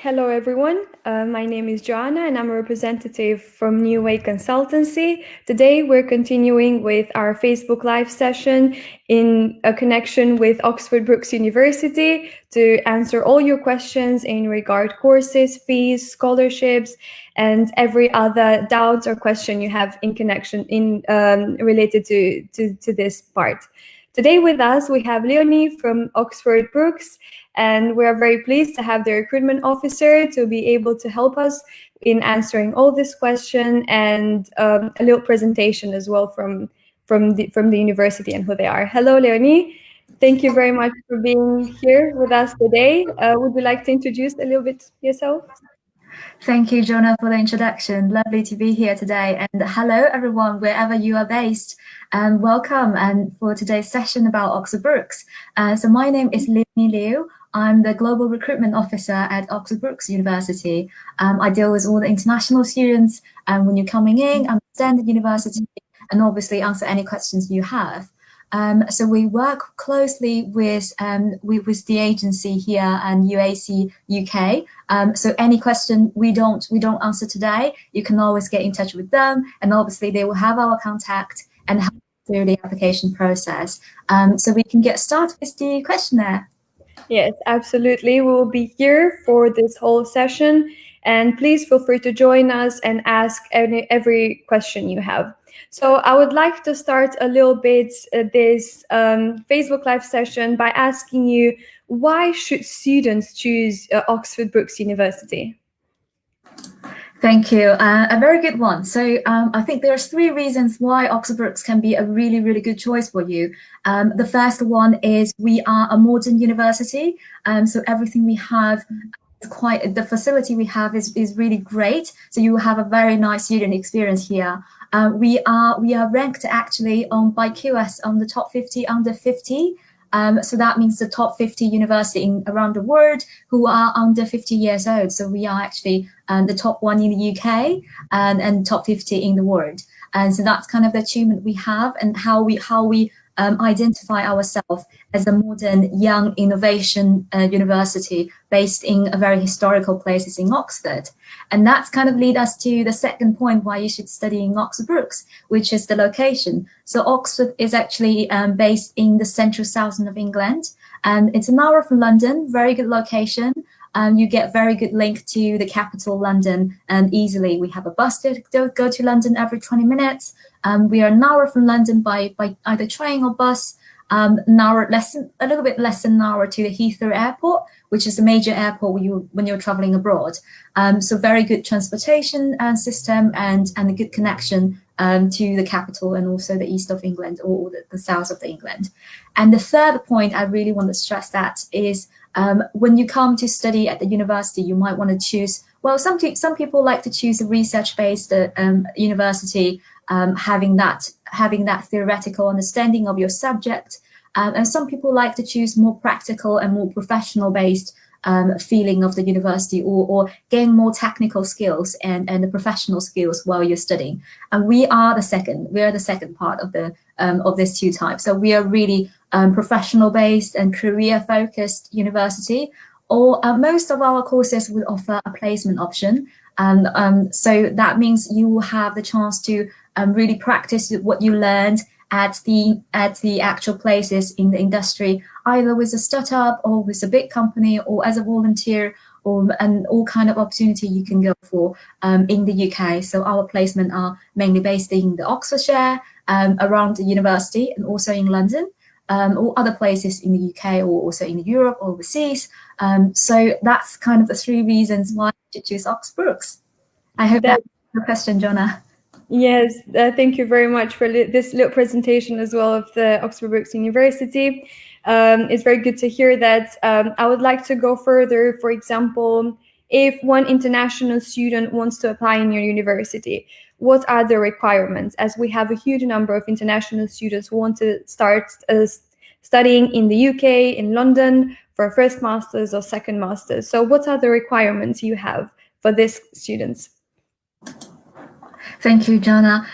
Hello everyone, my name is Joanna and I'm a representative from New Way Consultancy. Today we're continuing with our Facebook Live session in a connection with Oxford Brookes University to answer all your questions in regard courses, fees, scholarships, and every other doubts or question you have in connection related to this part. Today with us we have Leonie from Oxford Brookes, and we are very pleased to have the recruitment officer to be able to help us in answering all this question and a little presentation as well from the university and who they are. Hello, Leonie. Thank you very much for being here with us today. Would you like to introduce a little bit yourself? Thank you, Jonah, for the introduction. Lovely to be here today. And hello, everyone, wherever you are based. And welcome for today's session about Oxford Brookes. So my name is Leonie Liu. I'm the Global Recruitment Officer at Oxford Brookes University. I deal with all the international students when you're coming in, understand the university, and obviously answer any questions you have. So we work closely with the agency here and 𝗷𝗶𝘃𝗄𝗏 UK. So any question we don't answer today, you can always get in touch with them, and obviously they will have our contact and help through the application process. So we can get started with the questionnaire. Yes, absolutely. We will be here for this whole session, and please feel free to join us and ask every question you have. So I would like to start a little bit this Facebook Live session by asking you, why should students choose Oxford Brookes University? Thank you. A very good one. So I think there are 3 reasons why Oxford Brookes can be a really, really good choice for you. The first one is we are a modern university. So everything we have, the facility we have is really great. So you will have a very nice student experience here. We are ranked actually by QS on the top 50 under 50. So that means the top 50 university around the world who are under 50 years old. So we are actually the top 1 in the UK and top 50 in the world. And so that's kind of the achievement we have, and how we identify ourselves as a modern, young innovation university based in a very historical places in Oxford. And that's kind of lead us to the second point why you should study in Oxford Brookes, which is the location. So Oxford is actually based in the central south of England, and it's an hour from London, very good location. You get very good link to the capital, London, and easily. We have a bus to go to London every 20 minutes. We are an hour from London by either train or bus. A little bit less than an hour to the Heathrow Airport, which is a major airport when you're traveling abroad. So very good transportation system and a good connection to the capital and also the east of England or the south of England. And the third point I really want to stress that is when you come to study at the university, you might want to choose, well, some people like to choose a research-based university, having that theoretical understanding of your subject, and some people like to choose more practical and more professional-based feeling of the university, or gain more technical skills and the professional skills while you're studying. And we are the second part of these 2 types. So we are really professional-based and career-focused university. Or most of our courses will offer a placement option. So that means you will have the chance to really practice what you learned at the actual places in the industry, either with a startup or with a big company or as a volunteer, and all kind of opportunity you can go for in the UK. So our placement are mainly based in the Oxfordshire, around the university, and also in London, or other places in the UK, or also in Europe or overseas. So that's kind of the 3 reasons why you should choose Oxford Brookes. I hope that's your question, Jonah. Yes, thank you very much for this little presentation as well of the Oxford Brookes University. It's very good to hear that. I would like to go further. For example, if one international student wants to apply in your university, what are the requirements? As we have a huge number of international students who want to start studying in the UK, in London, for a first master's or second master's. So what are the requirements you have for these students? Thank you, Jana.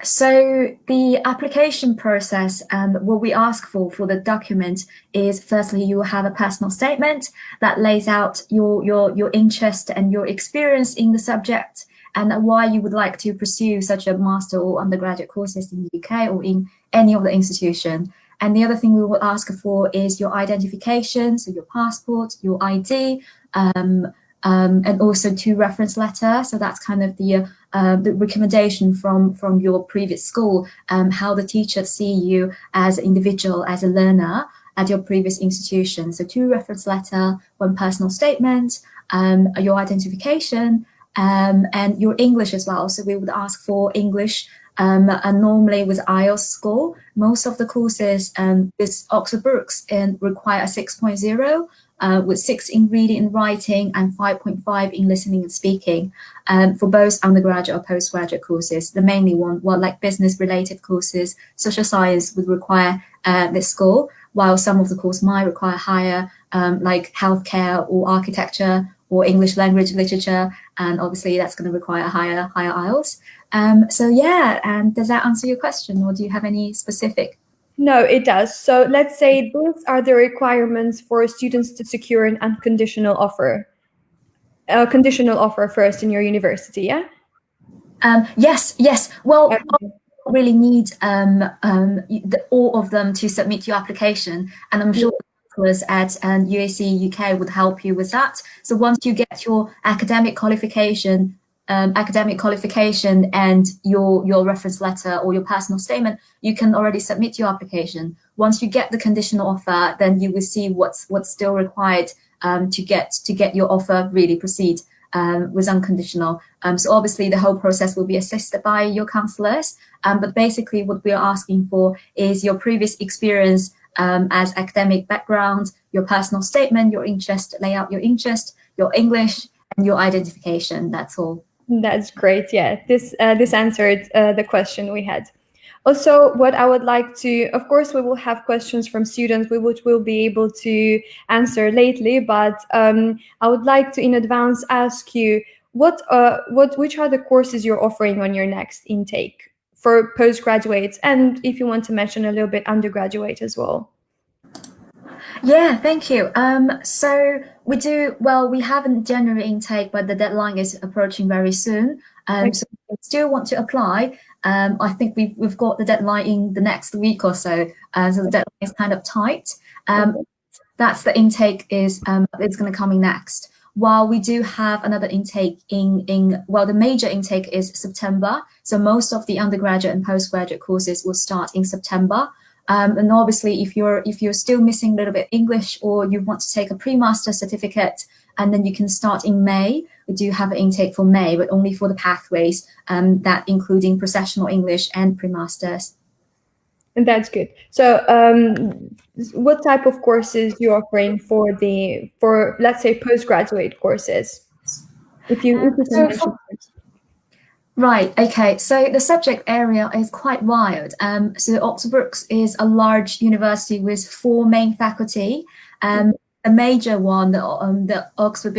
So the application process, what we ask for the document is, firstly, you will have a personal statement that lays out your interest and your experience in the subject, and why you would like to pursue such a master or undergraduate courses in the UK or in any of the institution. And the other thing we will ask for is your identification, so your passport, your ID, and also 2 reference letters. So that's kind of the recommendation from your previous school, how the teachers see you as an individual, as a learner at your previous institution. So 2 reference letter, 1 personal statement, your identification, and your English as well. So we would ask for English, and normally with IELTS score. Most of the courses with Oxford Brookes require a 6.0. With 6 in reading and writing and 5.5 in listening and speaking, for both undergraduate or postgraduate courses. The mainly one, like business-related courses, social science would require this score, while some of the courses might require higher, like healthcare or architecture or English language literature, and obviously that's going to require higher IELTS. So yeah, does that answer your question, or do you have any specific? No, it does. So let's say those are the requirements for students to secure an unconditional offer. A conditional offer first in your university, yeah? Yes. Well, Okay. you really need all of them to submit your application, and I'm sure counselors at 𝗷𝗃𝗀𝗃 UK would help you with that. So once you get your academic qualification and your reference letter or your personal statement, you can already submit your application. Once you get the conditional offer, then you will see what's still required to get your offer really proceed with unconditional. So obviously the whole process will be assisted by your counsellors, but basically what we are asking for is your previous experience as academic background, your personal statement, your interest, lay out your interest, your English, and your identification. That's all. That's great. Yeah, this answered the question we had. Also, what I would like to, of course, we will have questions from students which we'll be able to answer lately, but I would like to in advance ask you which are the courses you're offering on your next intake for postgraduates, and if you want to mention a little bit undergraduate as well. Yeah, thank you. So we have a January intake, but the deadline is approaching very soon. So if you still want to apply, I think we've got the deadline in the next week or so. So the deadline is kind of tight. That's the intake is it's going to come in next. While we do have another intake the major intake is September. So most of the undergraduate and postgraduate courses will start in September. And obviously, if you're still missing a little bit English, or you want to take a pre-master certificate, and then you can start in May. We do have an intake for May, but only for the pathways, that including professional English and pre-masters. And that's good. So, what type of courses you're offering for let's say postgraduate courses? If you can mention. Right, okay, so the subject area is quite wide. So Oxford Brookes is a large university with 4 main faculty. A major one, the Oxford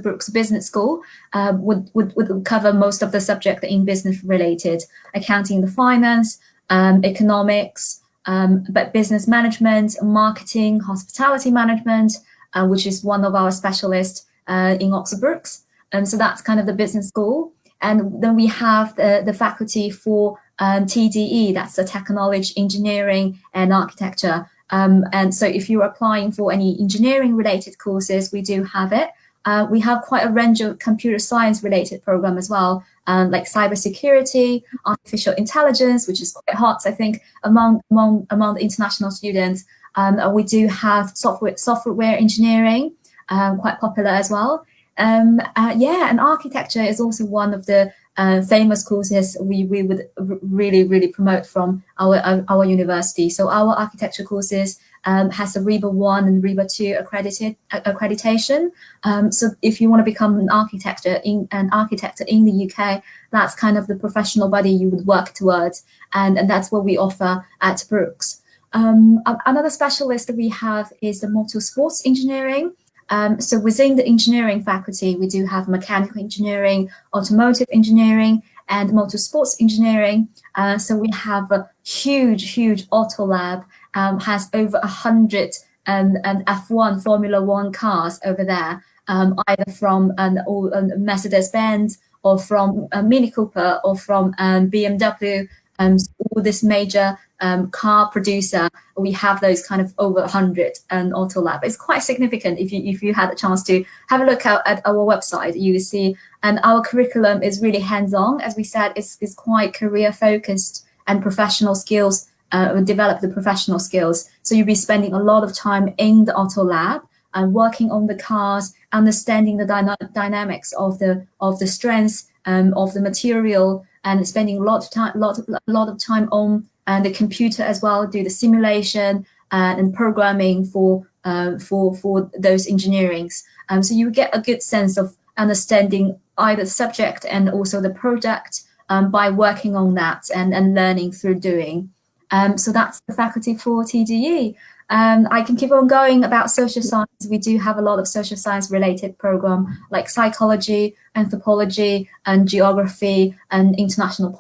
Brookes Business School, would cover most of the subject in business related, accounting and finance, economics, but business management, marketing, hospitality management, which is one of our specialists in Oxford Brookes. So that's kind of the business school. And then we have the faculty for TDE, that's the technology, engineering, and architecture. And so if you're applying for any engineering related courses, we do have it. We have quite a range of computer science related program as well, like cybersecurity, artificial intelligence, which is quite hot, I think, among the international students. We do have software engineering, quite popular as well. And architecture is also one of the famous courses we would really promote from our university. So our architecture courses has the 𝗃𝗲 1 and 𝗃𝗲 2 accreditation. So if you want to become an architect in the UK, that's kind of the professional body you would work towards, and that's what we offer at Brookes. Another specialist that we have is the motorsports engineering. So within the engineering faculty, we do have mechanical engineering, automotive engineering, and motorsports engineering. So we have a huge auto lab, has over 100 F1 Formula One cars over there, either from Mercedes-Benz or from Mini Cooper or from BMW, all this major car producer. We have those kind of over 100 auto lab. It's quite significant. If you had a chance to have a look at our website, you will see. And our curriculum is really hands-on. As we said, it's quite career focused and professional skills. Develop the professional skills. So you'll be spending a lot of time in the auto lab and working on the cars, understanding the dynamics of the strengths of the material, and spending a lot of time on the computer as well. Do the simulation and programming for those engineerings. So you get a good sense of understanding either the subject and also the project by working on that and learning through doing. So that's the faculty for TGE. I can keep on going about social science. We do have a lot of social science related program like psychology, anthropology, and geography, and international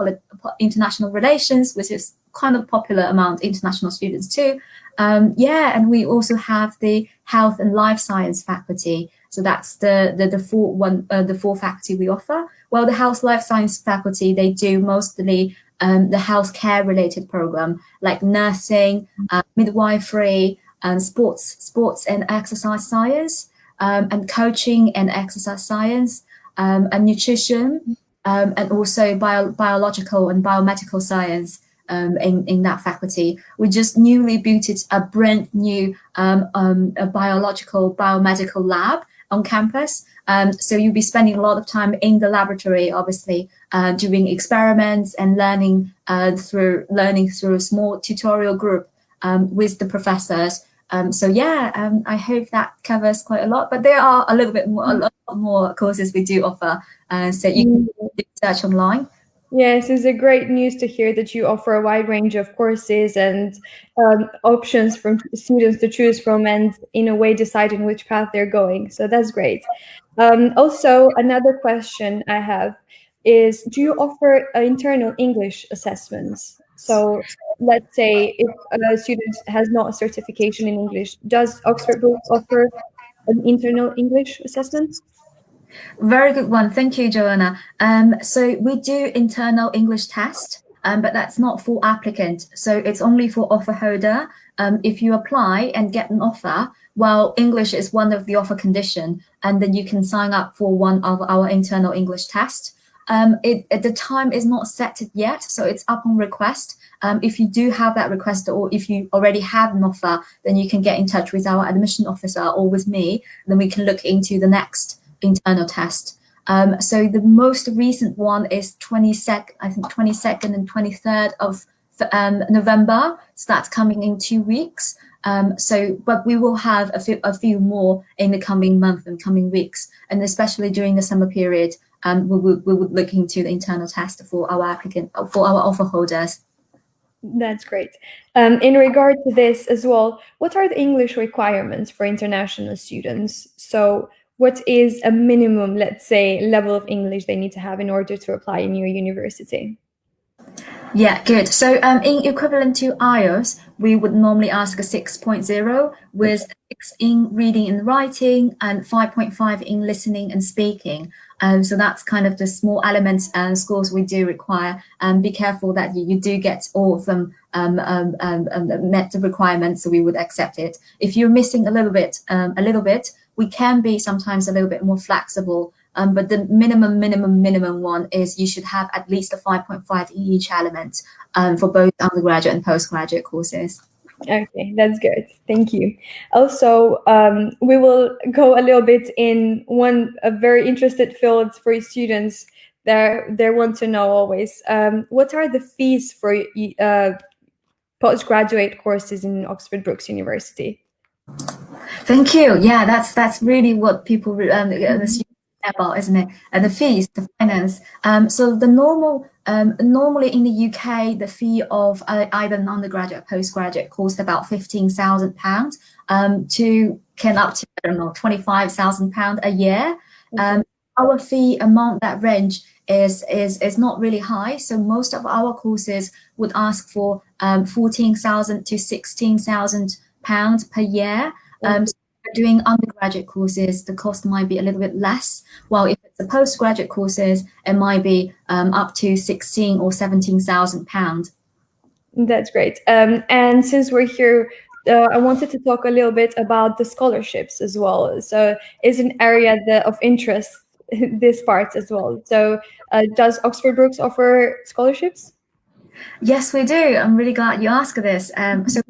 relations, which is kind of popular among international students too. And we also have the health and life science faculty. So that's the four faculty we offer. Well, the health life science faculty, they do mostly the healthcare related program like nursing, midwifery, and sports and exercise science, and coaching and exercise science, and nutrition, and also biological and biomedical science in that faculty. We just newly built a brand new a biomedical lab on campus. So you'll be spending a lot of time in the laboratory, obviously, doing experiments and learning through a small tutorial group with the professors. I hope that covers quite a lot. But there are a lot more courses we do offer, so you can search online. Yes, it's a great news to hear that you offer a wide range of courses and options for students to choose from, and in a way deciding which path they're going. So that's great. Also, another question I have is, do you offer internal English assessments? So let's say if a student has not a certification in English, does Oxford Brookes offer an internal English assessment? Very good one. Thank you, Joanna. So we do internal English test, but that's not for applicant. So it's only for offer holder. If you apply and get an offer, well, English is one of the offer condition, and then you can sign up for one of our internal English tests. The time is not set yet, so it's up on request. If you do have that request, or if you already have an offer, then you can get in touch with our admission officer or with me, then we can look into the next internal test. So the most recent one is 22nd and 23rd of November. So that's coming in 2 weeks. But we will have a few more in the coming month and coming weeks, and especially during the summer period, we would look into the internal test for our offer holders. That's great. In regard to this as well, what are the English requirements for international students? So what is a minimum, let's say, level of English they need to have in order to apply in your university? Yeah, good. So in equivalent to IELTS, we would normally ask a 6.0 with 6 in reading and writing and 5.5 in listening and speaking. So that's kind of the small elements and scores we do require. Be careful that you do get all of them met the requirements, so we would accept it. If you're missing a little bit, we can be sometimes a little bit more flexible. But the minimum one is you should have at least a 5.5 in each element for both undergraduate and postgraduate courses. Okay, that's good. Thank you. Also, we will go a little bit in a very interested field for students. They want to know always, what are the fees for postgraduate courses in Oxford Brookes University? Thank you. Yeah, that's really what people about, isn't it? And the fees, the finance. So the normally in the UK, the fee of either an undergraduate or postgraduate costs about £15,000 to up to, I don't know, £25,000 a year. our fee amount, that range is not really high. So most of our courses would ask for 14,000 to 16,000 pounds per year. So doing undergraduate courses, the cost might be a little bit less. While if it's a postgraduate courses, it might be up to 16 or 17,000 pounds. That's great. And since we're here, I wanted to talk a little bit about the scholarships as well. So it's an area of interest, this part as well. So does Oxford Brookes offer scholarships? Yes, we do. I'm really glad you asked this. So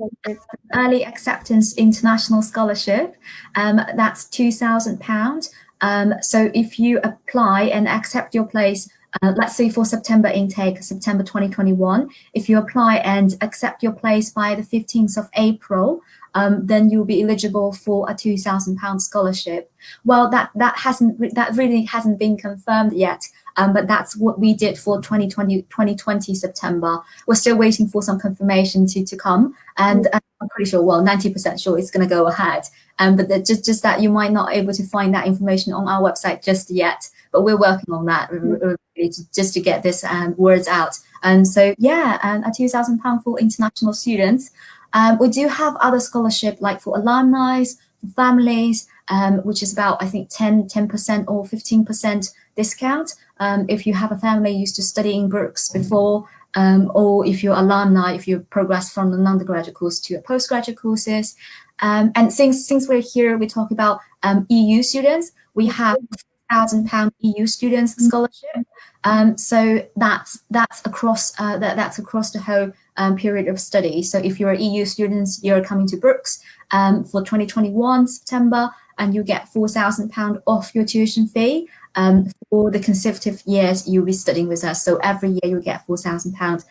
early acceptance international scholarship, that's £2,000. So if you apply and accept your place, let's say for September intake, September 2021, if you apply and accept your place by the 15th of April, then you'll be eligible for a £2,000 scholarship. Well, that really hasn't been confirmed yet. But that's what we did for 2020 September. We're still waiting for some confirmation to come, and I'm pretty sure, well, 90% sure it's going to go ahead. But just that you might not able to find that information on our website just yet. But we're working on that just to get this words out. And so yeah, a £2,000 for international students. We do have other scholarship like for alumni, for families, which is about I think 10% or 15% discount. If you have a family used to studying Brookes before, or if you're alumni, if you progress from an undergraduate course to a postgraduate courses. And since we're here, we talk about EU students. We have £1,000 EU students scholarship. So that's across the whole period of study. So if you're EU students, you're coming to Brookes for 2021 September, and you get £4,000 off your tuition fee. For the consecutive years you'll be studying with us. So every year you'll get £4,000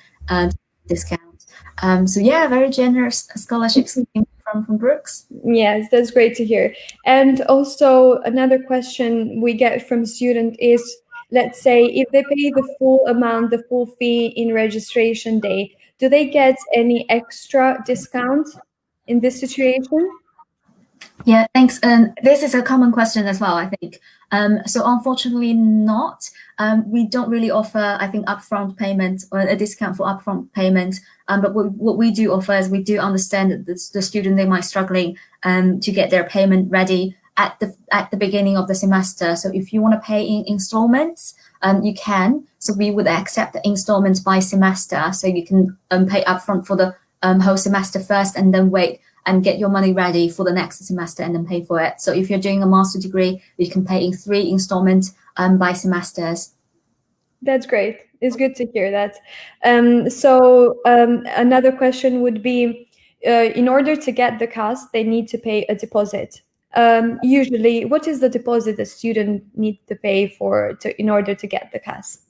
discount. So yeah, very generous scholarship scheme from Brookes. Yes, that's great to hear. And also another question we get from students is, let's say if they pay the full amount, the full fee in registration day, do they get any extra discount in this situation? Yeah, thanks. And this is a common question as well, I think. So unfortunately not. We don't really offer, I think, upfront payment or a discount for upfront payment. But what we do offer is we do understand that the student, they might struggling to get their payment ready at the beginning of the semester. So if you want to pay in installments, you can. So we would accept the installments by semester. So you can pay upfront for the whole semester first and then wait and get your money ready for the next semester and then pay for it. So if you're doing a master degree, you can pay in 3 installments by semesters. That's great. It's good to hear that. So another question would be, in order to get the CAS, they need to pay a deposit. Usually, what is the deposit the student needs to pay in order to get the CAS?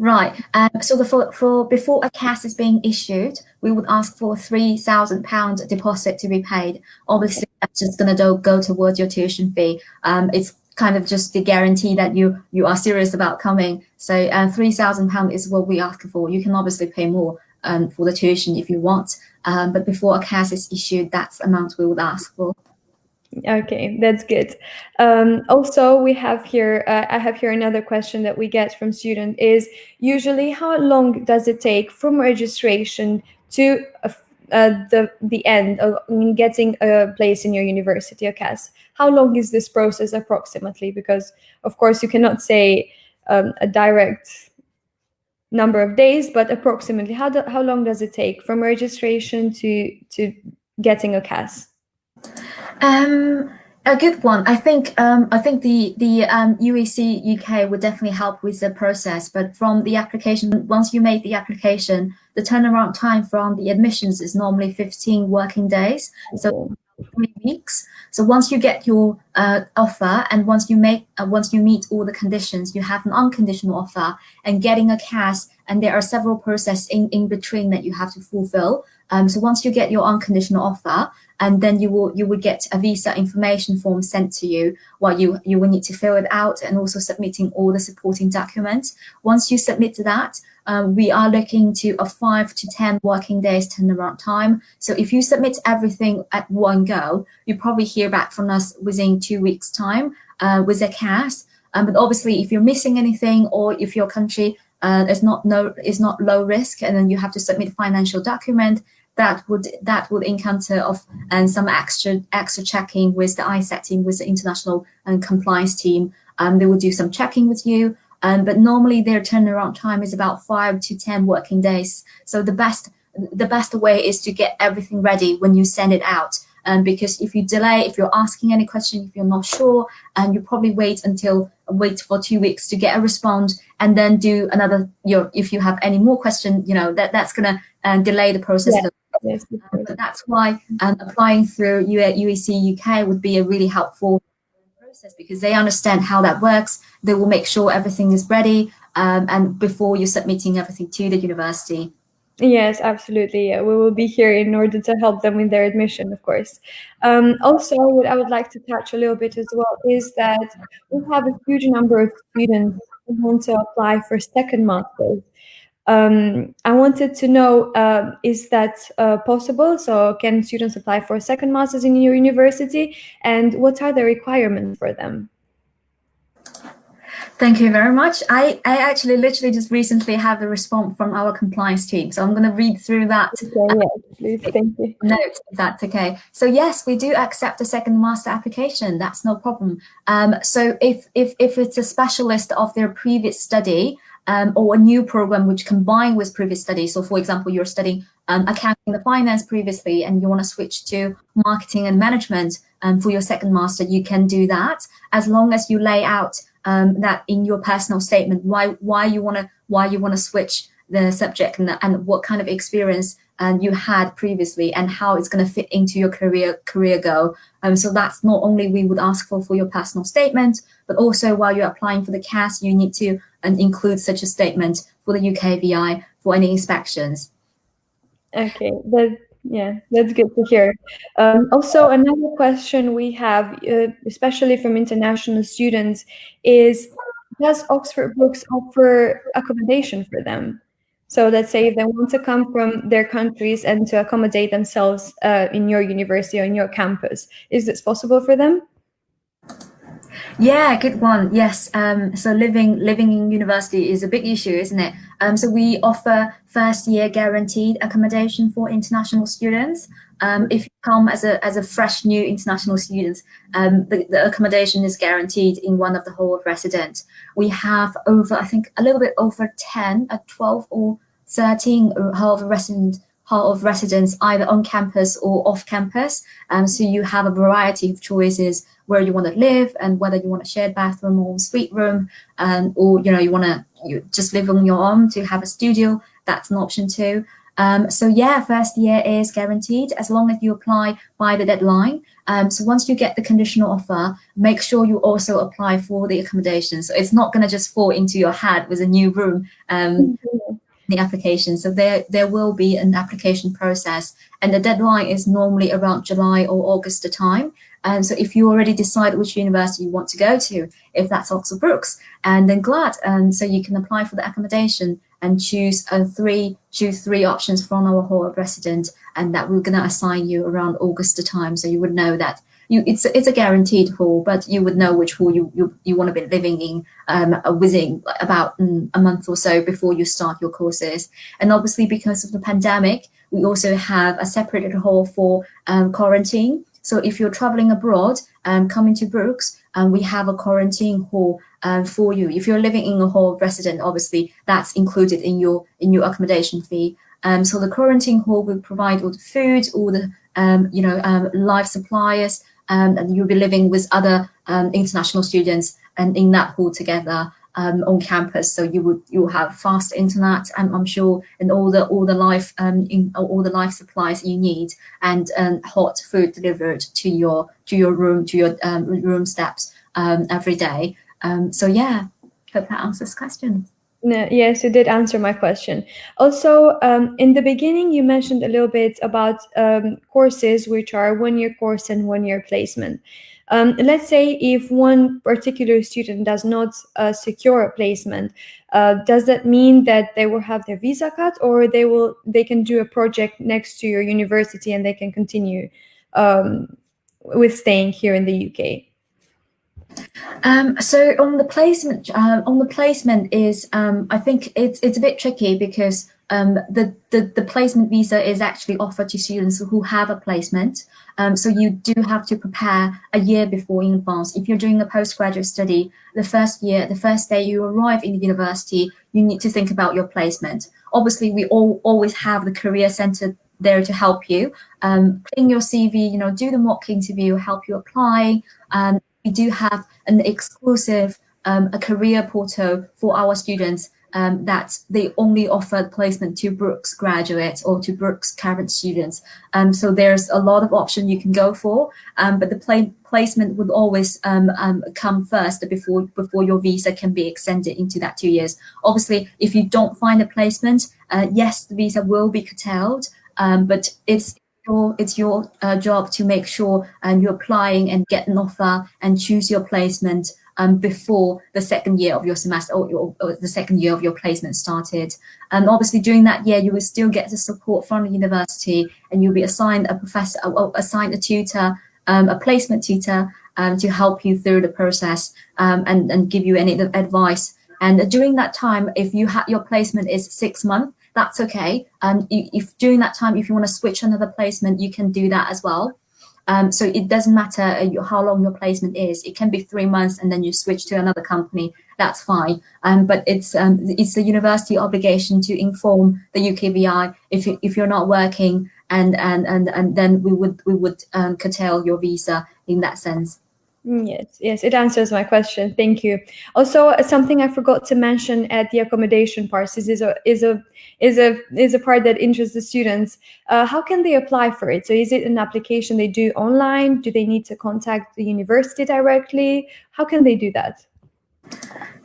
Right. So for before a CAS is being issued, we would ask for £3,000 deposit to be paid. Obviously, that's just going to go towards your tuition fee. It's kind of just the guarantee that you are serious about coming. So £3,000 is what we ask for. You can obviously pay more for the tuition if you want, but before a CAS is issued, that's the amount we would ask for. Okay, that's good. Also, we have here, I have here another question that we get from students is, usually how long does it take from registration to the end of getting a place in your university, a CAS? How long is this process approximately? Because of course you cannot say a direct number of days, but approximately how long does it take from registration to getting a CAS? A good one. I think the 𝗷𝗶𝗃 UK would definitely help with the process. But from the application, once you make the application, the turnaround time from the admissions is normally 15 working days, so 3 weeks. So once you get your offer, and once you meet all the conditions, you have an unconditional offer and getting a CAS, and there are several processes in between that you have to fulfill. So once you get your unconditional offer, and then you will get a visa information form sent to you, while you will need to fill it out and also submitting all the supporting documents. Once you submit that, we are looking to a 5 to 10 working days turnaround time. So if you submit everything at one go, you probably hear back from us within 2 weeks' time with a CAS. But obviously, if you're missing anything, or if your country is not low risk, and then you have to submit a financial document, that would encounter of some extra checking with the 𝗙cie team, with the international compliance team. They will do some checking with you. But normally their turnaround time is about 5 to 10 working days. So the best way is to get everything ready when you send it out. Because if you delay, if you're asking any question, if you're not sure, and you probably wait for 2 weeks to get a response, and then do another. If you have any more question, that's gonna delay the process. Yeah. Yes, but that's why applying through 𝗷𝗍 UK would be a really helpful process, because they understand how that works. They will make sure everything is ready, and before you're submitting everything to the university. Yes, absolutely. We will be here in order to help them with their admission, of course. Also, what I would like to touch a little bit as well is that we have a huge number of students who want to apply for second masters. I wanted to know, is that possible? So can students apply for second masters in your university, and what are the requirements for them? Thank you very much. I actually literally just recently have the response from our compliance team, so I'm going to read through that. Okay, yes, please, thank you. Note, if that's okay. So yes, we do accept a second master application. That's no problem. So if it's a specialist of their previous study, or a new program which combined with previous studies. So for example, you're studying accounting and finance previously, and you want to switch to marketing and management for your second master, you can do that, as long as you lay out that in your personal statement why you want to switch the subject, and what kind of experience you had previously, and how it's going to fit into your career goal. So that's not only we would ask for your personal statement, but also while you're applying for the CAS, you need to include such a statement for the 𝗏𝗃𝗍𝗍 for any inspections. Okay, that's good to hear. Also, another question we have, especially from international students, is, does Oxford Brookes offer accommodation for them? So let's say if they want to come from their countries and to accommodate themselves in your university or in your campus, is this possible for them? Yeah, good one. Yes. So living in university is a big issue, isn't it? So we offer first year guaranteed accommodation for international students. If you come as a fresh new international student, the accommodation is guaranteed in one of the hall of residence. We have over, I think, a little bit over 10, 12 or 13 hall of residence, either on campus or off campus. So you have a variety of choices where you want to live, and whether you want a shared bathroom or suite room, or you want to just live on your own to have a studio. That's an option too. So yeah, first year is guaranteed as long as you apply by the deadline. So once you get the conditional offer, make sure you also apply for the accommodation. So it's not going to just fall into your head with a new room. The application. So there will be an application process, and the deadline is normally around July or August the time. So if you already decide which university you want to go to, if that's Oxford Brookes, and then glad, so you can apply for the accommodation and choose three options from our hall of residence, and that we're gonna assign you around August the time. So you would know that it's a guaranteed hall, but you would know which hall you want to be living in within about a month or so before you start your courses. And obviously, because of the pandemic, we also have a separated hall for quarantine. So if you're traveling abroad, coming to Brookes, we have a quarantine hall for you. If you're living in a hall of residence, obviously that's included in your accommodation fee. So the quarantine hall will provide all the food, all the life supplies, and you'll be living with other international students and in that hall together on campus. So you'll have fast internet, I'm sure, and all the life supplies you need, and hot food delivered to your room, to your room steps every day. So yeah, hope that answers questions. No, yes, you did answer my question. Also, in the beginning, you mentioned a little bit about courses which are one-year course and one-year placement. Let's say if one particular student does not secure a placement, does that mean that they will have their visa cut, or they can do a project next to your university and they can continue with staying here in the UK? So on the placement is I think it's a bit tricky because the placement visa is actually offered to students who have a placement. So you do have to prepare a year before in advance. If you're doing a postgraduate study, the first day you arrive in the university, you need to think about your placement. Obviously, we always have the career center there to help you. Clean your CV, do the mock interview, help you apply. We do have an exclusive a career portal for our students that they only offer placement to Brookes graduates or to Brookes current students. So there's a lot of options you can go for, but the placement would always come first before your visa can be extended into that 2 years. Obviously, if you don't find a placement, yes, the visa will be curtailed, but it's your job to make sure you're applying and get an offer and choose your placement before the second year of your semester or the second year of your placement started. And obviously during that year, you will still get the support from the university and you'll be assigned a professor, assigned a tutor, a placement tutor to help you through the process and give you any advice. And during that time, if your placement is 6 months, that's okay. If during that time, if you want to switch another placement, you can do that as well. So it doesn't matter how long your placement is. It can be 3 months and then you switch to another company. That's fine. But it's the university obligation to inform the 𝗘𝗶𝘃𝗏 if you're not working, and then we would curtail your visa in that sense. Yes, it answers my question. Thank you. Also, something I forgot to mention at the accommodation part is a part that interests the students. How can they apply for it? So, is it an application they do online? Do they need to contact the university directly? How can they do that?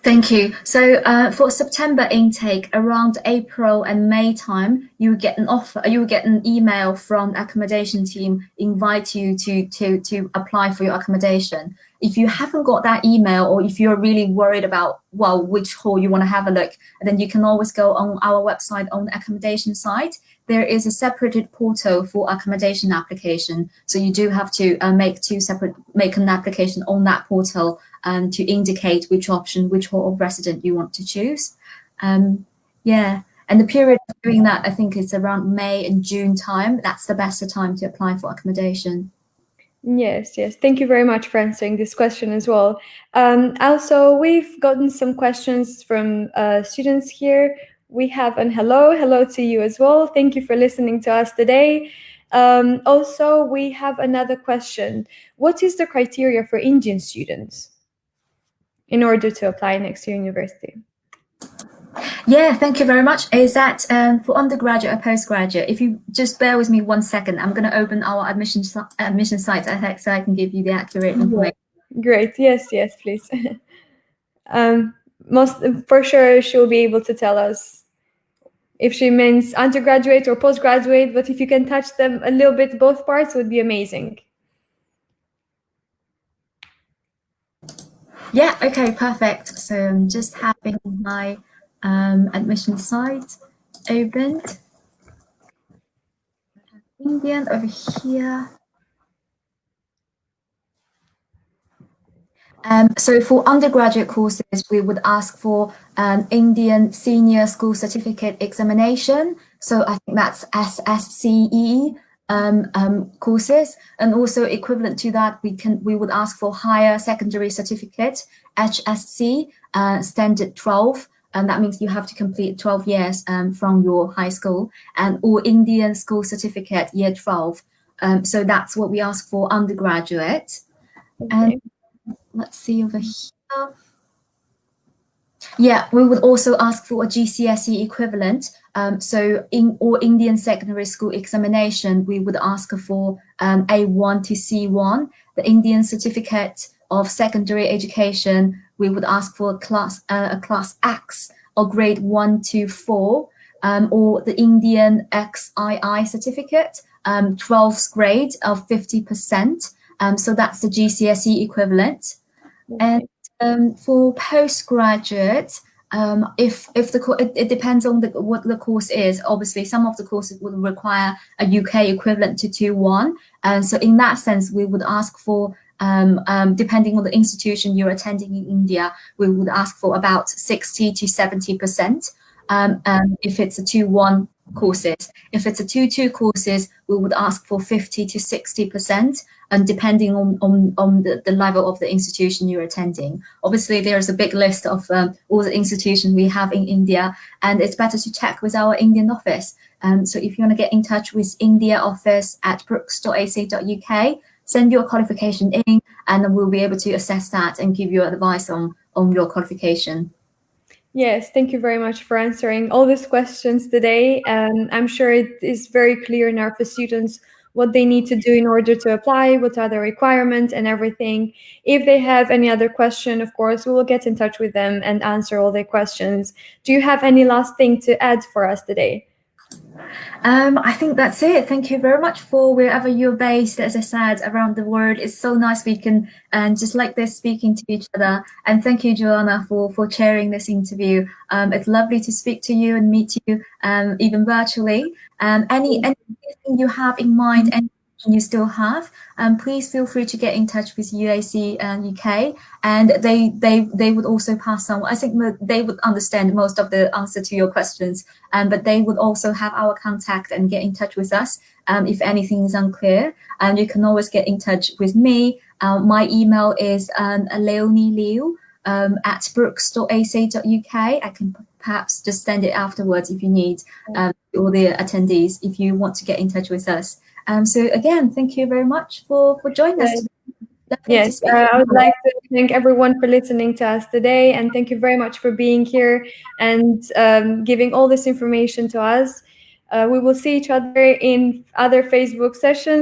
Thank you. So for September intake, around April and May time, you will get an offer. You will get an email from the accommodation team, invite you to apply for your accommodation. If you haven't got that email, or if you're really worried about which hall you want to have a look, then you can always go on our website on the accommodation site. There is a separated portal for accommodation application. So you do have to make an application on that portal to indicate which option, which hall of resident you want to choose. Yeah, and the period of doing that, I think it's around May and June time. That's the best time to apply for accommodation. Yes. Thank you very much for answering this question as well. Also, we've gotten some questions from students here. We have an hello to you as well. Thank you for listening to us today. Also, we have another question. What is the criteria for Indian students in order to apply next to university? Yeah, thank you very much. Is that for undergraduate or postgraduate? If you just bear with me 1 second, I'm going to open our admission site so I can give you the accurate information. Great. Yes, please. For sure, she'll be able to tell us if she means undergraduate or postgraduate, but if you can touch them a little bit, both parts would be amazing. Yeah, okay, perfect. So I'm just having my admission site opened. Indian over here. So for undergraduate courses, we would ask for an Indian Senior School Certificate Examination. So I think that's 𝗙𝗏𝗃𝗃 courses, and also equivalent to that, we would ask for Higher Secondary Certificate (HSC) Standard 12. And that means you have to complete 12 years from your high school, or Indian School Certificate Year 12. So that's what we ask for undergraduate. Okay. And let's see over here. Yeah, we would also ask for a GCSE equivalent. So in or Indian Secondary School Examination, we would ask for A1 to C1. The Indian Certificate of Secondary Education, we would ask for a class X or grade 1 to 4, or the Indian 𝗙𝗏𝗃𝗃 certificate, 12th grade of 50%. So that's the GCSE equivalent. Okay. And for postgraduate, it depends on what the course is. Obviously, some of the courses would require a UK equivalent to 2-1, and so in that sense, we would ask for depending on the institution you're attending in India, we would ask for about 60 to 70%. If it's a 2-1 courses. If it's a 2-2 courses, we would ask for 50 to 60%, and depending on the level of the institution you're attending. Obviously, there's a big list of all the institutions we have in India, and it's better to check with our Indian office. So if you want to get in touch with India office at brookes.ac.uk, send your qualification in, and we'll be able to assess that and give you advice on your qualification. Yes, thank you very much for answering all these questions today. I'm sure it is very clear now for students what they need to do in order to apply, what are the requirements and everything. If they have any other question, of course, we will get in touch with them and answer all their questions. Do you have any last thing to add for us today? I think that's it. Thank you very much for wherever you're based, as I said, around the world. It's so nice we can just like this speaking to each other. And thank you, Joanna, for chairing this interview. It's lovely to speak to you and meet you even virtually. Anything you have in mind, any question you still have, please feel free to get in touch with 𝘆cie UK, and they would also pass on. I think they would understand most of the answer to your questions, but they would also have our contact and get in touch with us if anything is unclear. And you can always get in touch with me. My email is Leonie Liu at brookes.ac.uk. I can perhaps just send it afterwards if you need, all the attendees, if you want to get in touch with us. So again, thank you very much for joining us today. Yes, I would like to thank everyone for listening to us today, and thank you very much for being here and giving all this information to us. We will see each other in other Facebook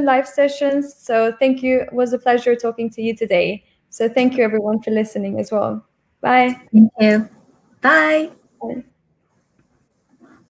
live sessions. So thank you. It was a pleasure talking to you today. So thank you everyone for listening as well. Bye. Thank you. Bye. Bye.